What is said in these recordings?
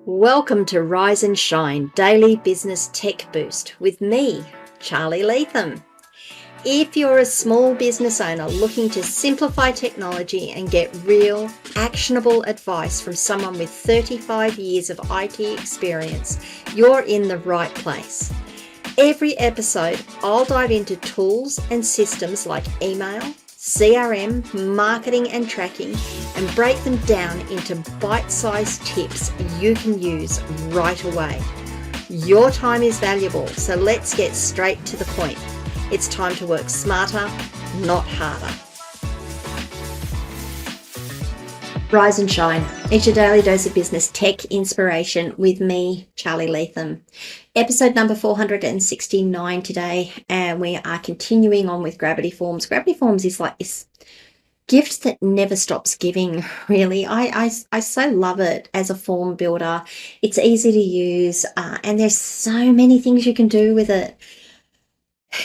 Welcome to Rise and Shine Daily Business Tech Boost with me, Charly Leetham. If you're a small business owner looking to simplify technology and get real, actionable advice from someone with 35 years of IT experience, you're in the right place. Every episode, I'll dive into tools and systems like email, CRM, marketing and tracking, and break them down into bite-sized tips you can use right away. Your time is valuable, so let's get straight to the point. It's time to work smarter, not harder. Rise and Shine. It's your daily dose of business tech inspiration with me, Charly Leetham. Episode number 469 today, and we are continuing on with Gravity Forms. Gravity Forms is like this gift that never stops giving, really. I so love it as a form builder. It's easy to use, and there's so many things you can do with it.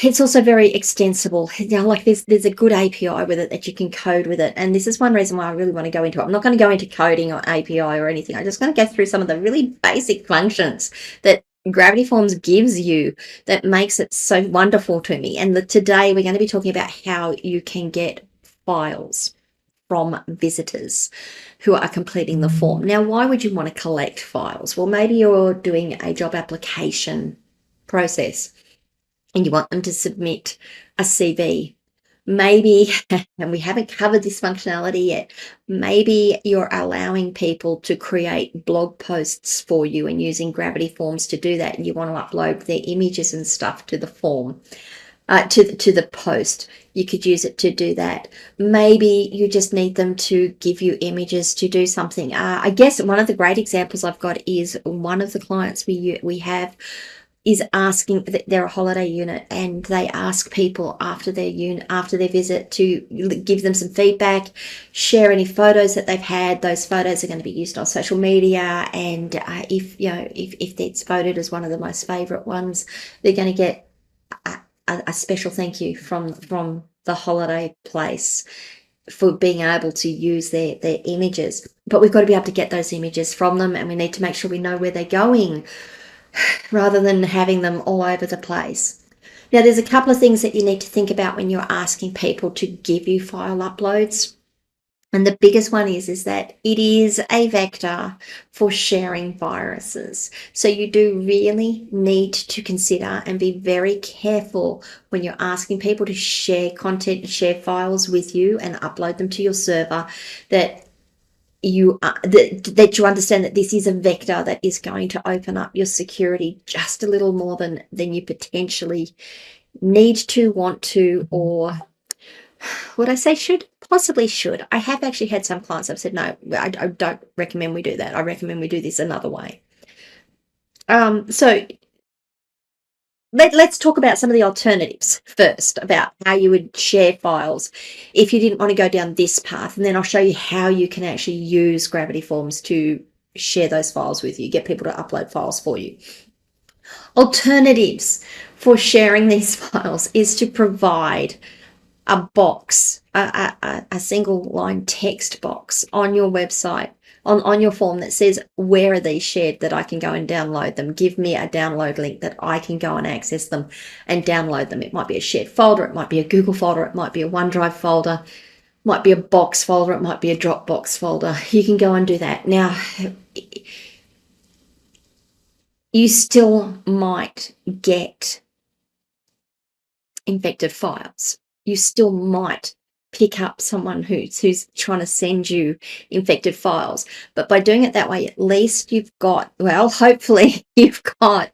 It's also very extensible. Like there's a good API with it that you can code with it. And this is one reason why I really want to go into it. I'm not going to go into coding or API or anything. I'm just going to go through some of the really basic functions that Gravity Forms gives you that makes it so wonderful to me. And today we're going to be talking about how you can get files from visitors who are completing the form. Now, why would you want to collect files? Well, maybe you're doing a job application process and you want them to submit a CV. Maybe, and we haven't covered this functionality yet, maybe you're allowing people to create blog posts for you and using Gravity Forms to do that, and you want to upload their images and stuff to the form, to the post. You could use it to do that. Maybe you just need them to give you images to do something. I guess one of the great examples I've got is one of the clients we have is asking, they're a holiday unit, and they ask people after their visit to give them some feedback, share any photos that they've had. Those photos are going to be used on social media, and if it's voted as one of the most favorite ones, they're going to get a special thank you from the holiday place for being able to use their images. But we've got to be able to get those images from them, and we need to make sure we know where they're going, rather than having them all over the place. Now, there's a couple of things that you need to think about when you're asking people to give you file uploads. And the biggest one is that it is a vector for sharing viruses. So you do really need to consider and be very careful when you're asking people to share content, share files with you and upload them to your server, that you understand that this is a vector that is going to open up your security just a little more than you potentially need to, want to, or would I say should? Possibly should. I have actually had some clients that have said, no, I don't recommend we do that. I recommend we do this another way. So let's talk about some of the alternatives first, about how you would share files if you didn't want to go down this path. And then I'll show you how you can actually use Gravity Forms to share those files with you, get people to upload files for you. Alternatives for sharing these files is to provide a box, a single line text box on your website, on your form, that says, where are these shared, that I can go and download them. Give me a download link that I can go and access them and download them. It might be a shared folder, it might be a Google folder, it might be a OneDrive folder, it might be a Box folder, it might be a Dropbox folder. You can go and do that. Now, you still might get infected files. You still might pick up someone who's trying to send you infected files. But by doing it that way, at least you've got, well, hopefully you've got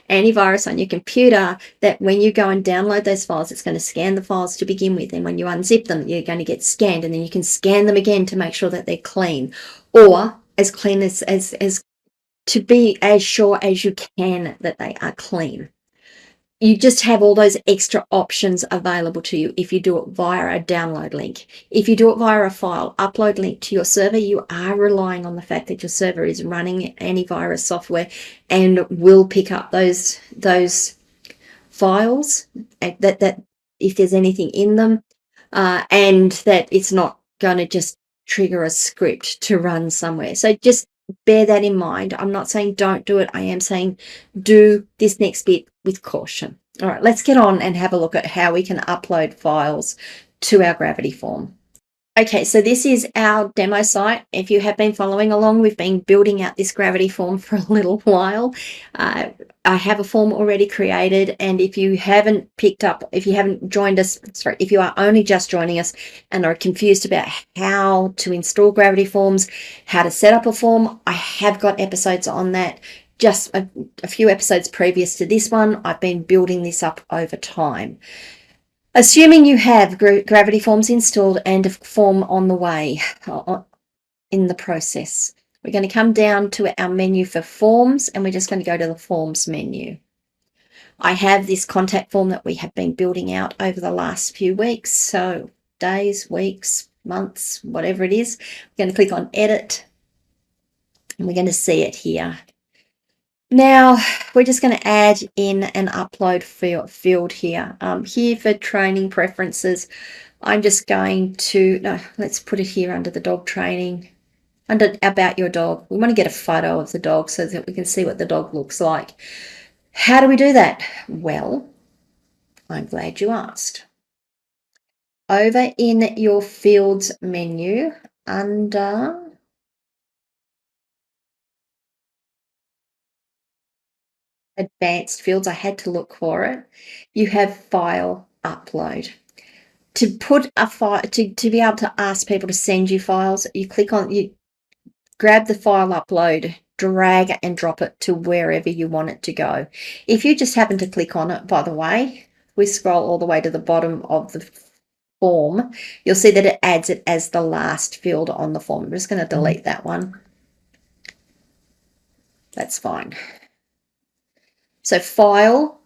antivirus on your computer that when you go and download those files, it's going to scan the files to begin with. And when you unzip them, you're going to get scanned, and then you can scan them again to make sure that they're clean, or as clean as to be as sure as you can that they are clean. You just have all those extra options available to you if you do it via a download link. If you do it via a file upload link to your server, you are relying on the fact that your server is running antivirus software and will pick up those files, that if there's anything in them, and that it's not going to just trigger a script to run somewhere. So just bear that in mind. I'm not saying don't do it. I am saying do this next bit with caution. All right, let's get on and have a look at how we can upload files to our Gravity form. Okay, so this is our demo site. If you have been following along, we've been building out this Gravity form for a little while. I have a form already created, and if you haven't joined us, sorry, if you are only just joining us and are confused about how to install Gravity forms, how to set up a form, I have got episodes on that. Just a few episodes previous to this one, I've been building this up over time. Assuming you have Gravity Forms installed and a form on the way in the process, we're going to come down to our menu for forms, and we're just going to go to the forms menu. I have this contact form that we have been building out over the last few weeks, so days, weeks, months, whatever it is. We're going to click on edit, and we're going to see it here. Now, we're just going to add in an upload field here. Here for training preferences, I'm just going to, no, let's put it here under the dog training, under about your dog. We want to get a photo of the dog so that we can see what the dog looks like. How do we do that? Well, I'm glad you asked. Over in your fields menu, under advanced fields, I had to look for it, you have file upload. To put a file, to be able to ask people to send you files, you grab the file upload, drag and drop it to wherever you want it to go. If you just happen to click on it, by the way, we scroll all the way to the bottom of the form, you'll see that it adds it as the last field on the form. I'm just going to delete that one. That's fine. So file.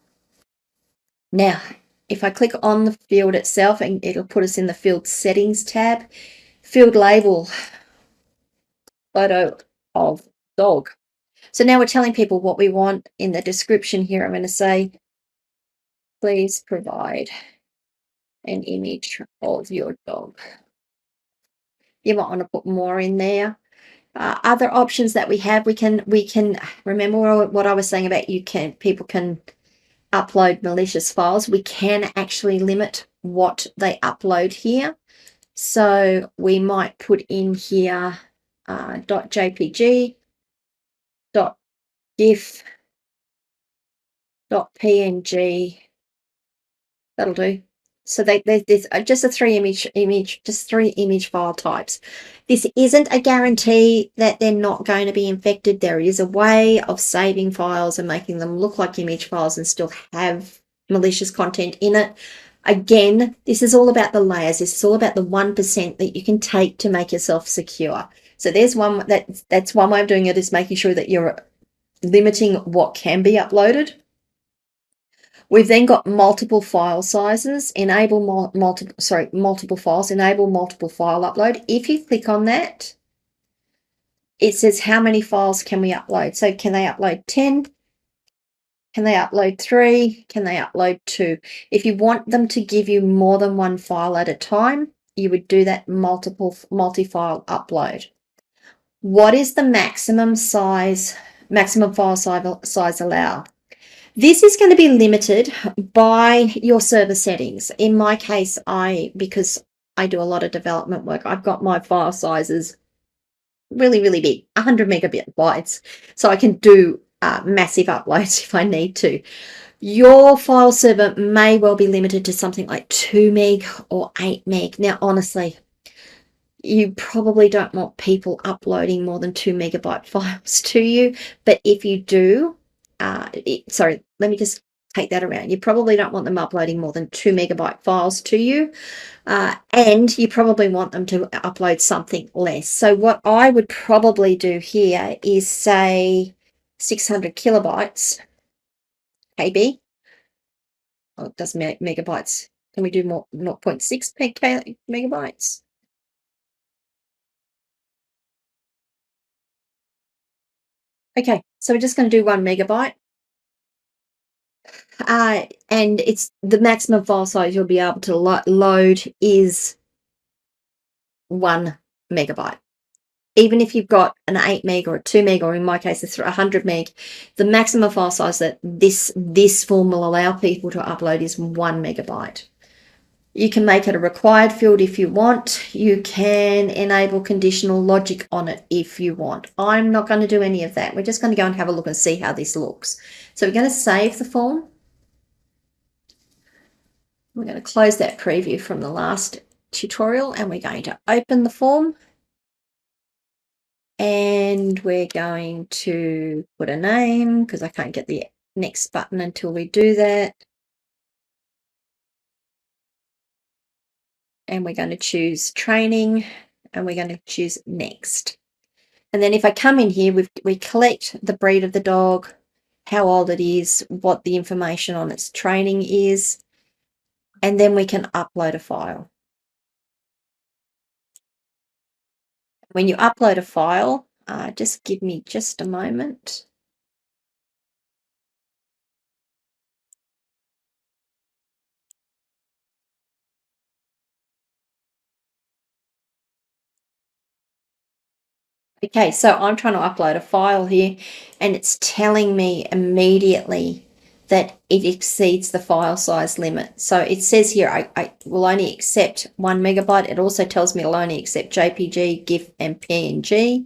Now, if I click on the field itself, and it'll put us in the field settings tab, field label, photo of dog. So now we're telling people what we want in the description here. I'm going to say, please provide an image of your dog. You might want to put more in there. Other options that we have, we can remember what I was saying about people can upload malicious files. We can actually limit what they upload here. So we might put in here .jpg, .gif, .png. That'll do. So there's just three image file types. This isn't a guarantee that they're not going to be infected. There is a way of saving files and making them look like image files and still have malicious content in it. Again, this is all about the layers. This is all about the 1% that you can take to make yourself secure. So there's one that's one way of doing it, is making sure that you're limiting what can be uploaded. We've then got multiple file sizes, enable multiple files, enable multiple file upload. If you click on that, it says how many files can we upload. So can they upload 10? Can they upload 3? Can they upload 2? If you want them to give you more than one file at a time, you would do that multi-file upload. What is the maximum file size allow? This is going to be limited by your server settings. In my case, because I do a lot of development work, I've got my file sizes really, really big, 100 megabytes. So I can do massive uploads if I need to. Your file server may well be limited to something like 2 meg or 8 meg. Now, honestly, you probably don't want people uploading more than 2 megabyte files to you. But if you do, sorry, let me just take that around. You probably don't want them uploading more than 2 megabyte files to you. And you probably want them to upload something less. So what I would probably do here is say 600 kilobytes, KB. Oh, it doesn't megabytes. Can we do more? 0.6 megabytes? Okay, so we're just going to do 1 megabyte. And it's the maximum file size you'll be able to load is 1 megabyte. even if you've got an 8 meg or a 2 meg, or in my case, a 100 meg, the maximum file size that this form will allow people to upload is 1 megabyte. You can make it a required field if you want. You can enable conditional logic on it if you want. I'm not going to do any of that. We're just going to go and have a look and see how this looks. So we're going to save the form. We're going to close that preview from the last tutorial, and we're going to open the form. And we're going to put a name, because I can't get the next button until we do that. And we're going to choose training, and we're going to choose next. And then if I come in here, we collect the breed of the dog, how old it is, what the information on its training is, and then we can upload a file. When you upload a file, just give me just a moment. Okay, so I'm trying to upload a file here, and it's telling me immediately that it exceeds the file size limit. So it says here I will only accept 1 megabyte. It also tells me it'll only accept JPG, GIF, and PNG.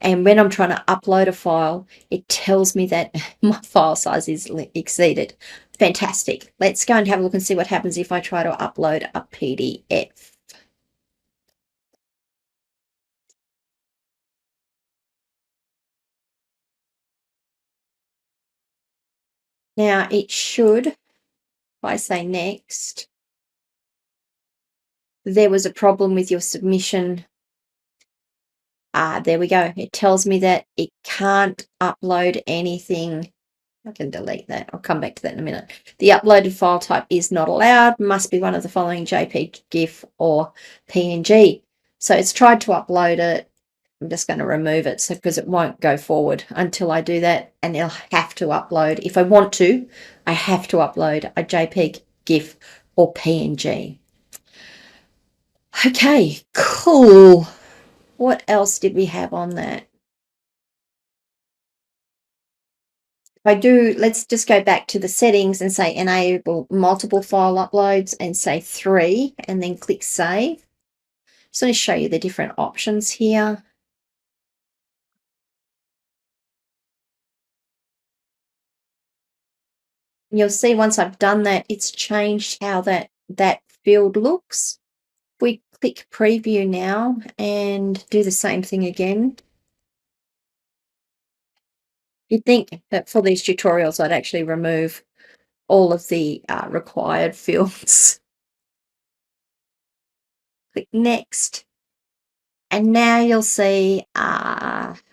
And when I'm trying to upload a file, it tells me that my file size is exceeded. Fantastic. Let's go and have a look and see what happens if I try to upload a PDF. Now it should, if I say next, there was a problem with your submission. There we go. It tells me that it can't upload anything. I can delete that. I'll come back to that in a minute. The uploaded file type is not allowed. Must be one of the following: JPEG, GIF, or PNG. So it's tried to upload it. I'm just going to remove it because it won't go forward until I do that, and it'll have to upload. If I want to, I have to upload a JPEG, GIF, or PNG. Okay, cool. What else did we have on that? If I do, let's just go back to the settings and say enable multiple file uploads and say 3, and then click save. Just going to show you the different options here. You'll see once I've done that, it's changed how that field looks. If we click preview now and do the same thing again, you'd think that for these tutorials I'd actually remove all of the required fields. Click next, and now you'll see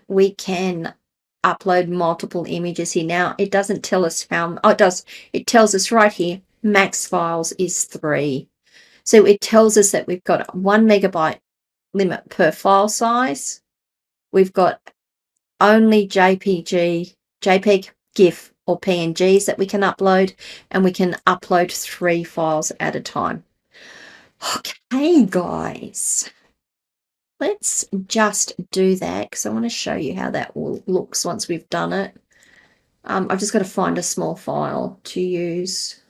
we can upload multiple images here. Now it doesn't tell us how, oh, it does. It tells us right here, max files is 3. So it tells us that we've got 1 megabyte limit per file size. We've got only JPG, JPEG, GIF, or PNGs that we can upload, and we can upload 3 files at a time. Okay, guys. Let's just do that because I want to show you how that looks once we've done it. I've just got to find a small file to use.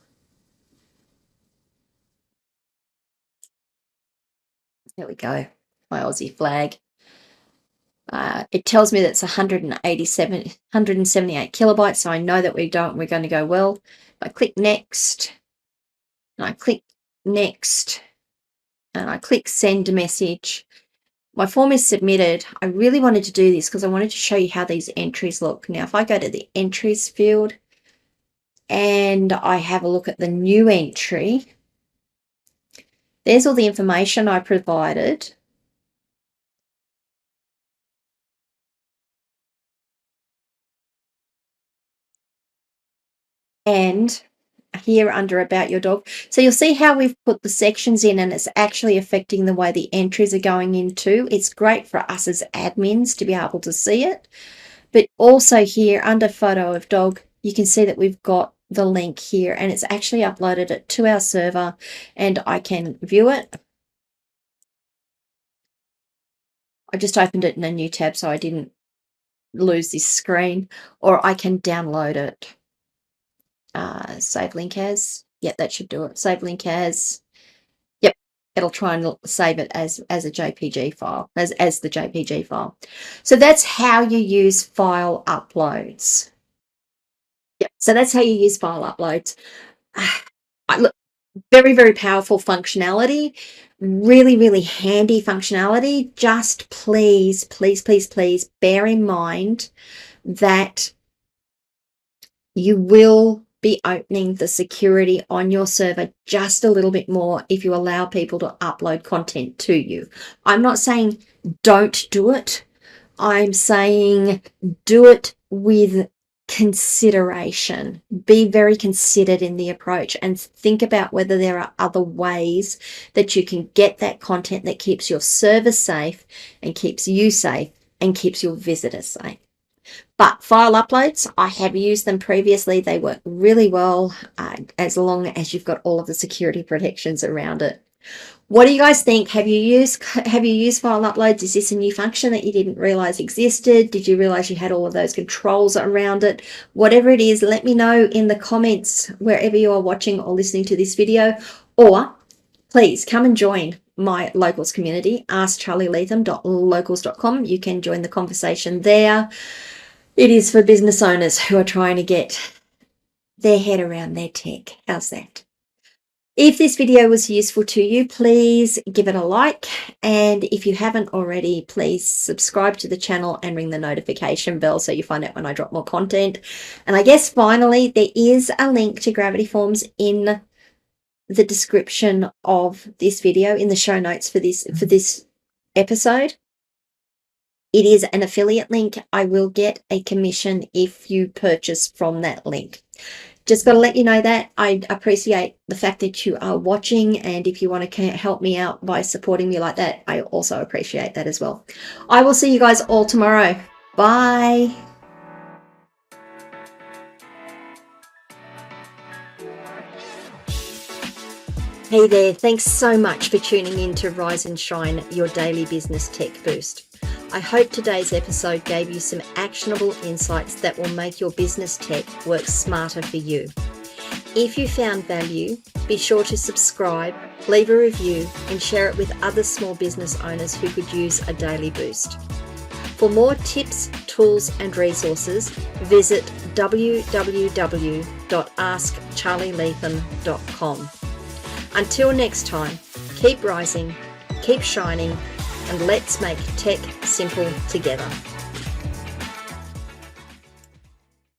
There we go, my Aussie flag. It tells me that's 178 kilobytes, so I know that we're going to go well. I click next, and I click next, and I click send message. My form is submitted. I really wanted to do this because I wanted to show you how these entries look. Now, if I go to the entries field and I have a look at the new entry, there's all the information I provided. And here under about your dog. So you'll see how we've put the sections in, and it's actually affecting the way the entries are going into. It's great for us as admins to be able to see it. But also here under photo of dog, you can see that we've got the link here, and it's actually uploaded it to our server, and I can view it. I just opened it in a new tab so I didn't lose this screen, or I can download it. Save link as. Yep, that should do it. Save link as. Yep, it'll try and save it as a JPG file, as the JPG file. So that's how you use file uploads. Yep, so that's how you use file uploads. Look, very, very powerful functionality, really, really handy functionality. Just please, please, please, please bear in mind that you will be opening the security on your server just a little bit more if you allow people to upload content to you. I'm not saying don't do it. I'm saying do it with consideration. Be very considered in the approach and think about whether there are other ways that you can get that content that keeps your server safe and keeps you safe and keeps your visitors safe. But file uploads, I have used them previously. They work really well as long as you've got all of the security protections around it. What do you guys think? Have you used file uploads? Is this a new function that you didn't realize existed? Did you realize you had all of those controls around it? Whatever it is, let me know in the comments wherever you are watching or listening to this video, or please come and join my locals community, askcharlyleetham.locals.com. You can join the conversation there. It is for business owners who are trying to get their head around their tech. How's that? If this video was useful to you, please give it a like. And if you haven't already, please subscribe to the channel and ring the notification bell so you find out when I drop more content. And I guess finally, there is a link to Gravity Forms in the description of this video, in the show notes for this episode. It is an affiliate link. I will get a commission if you purchase from that link. Just got to let you know that. I appreciate the fact that you are watching, and if you want to help me out by supporting me like that, I also appreciate that as well. I will see you guys all tomorrow. Bye. Hey there, thanks so much for tuning in to Rise and Shine, your daily business tech boost. I hope today's episode gave you some actionable insights that will make your business tech work smarter for you. If you found value, be sure to subscribe, leave a review, and share it with other small business owners who could use a daily boost. For more tips, tools, and resources, visit www.askcharlyleetham.com. Until next time, keep rising, keep shining, and let's make tech simple together.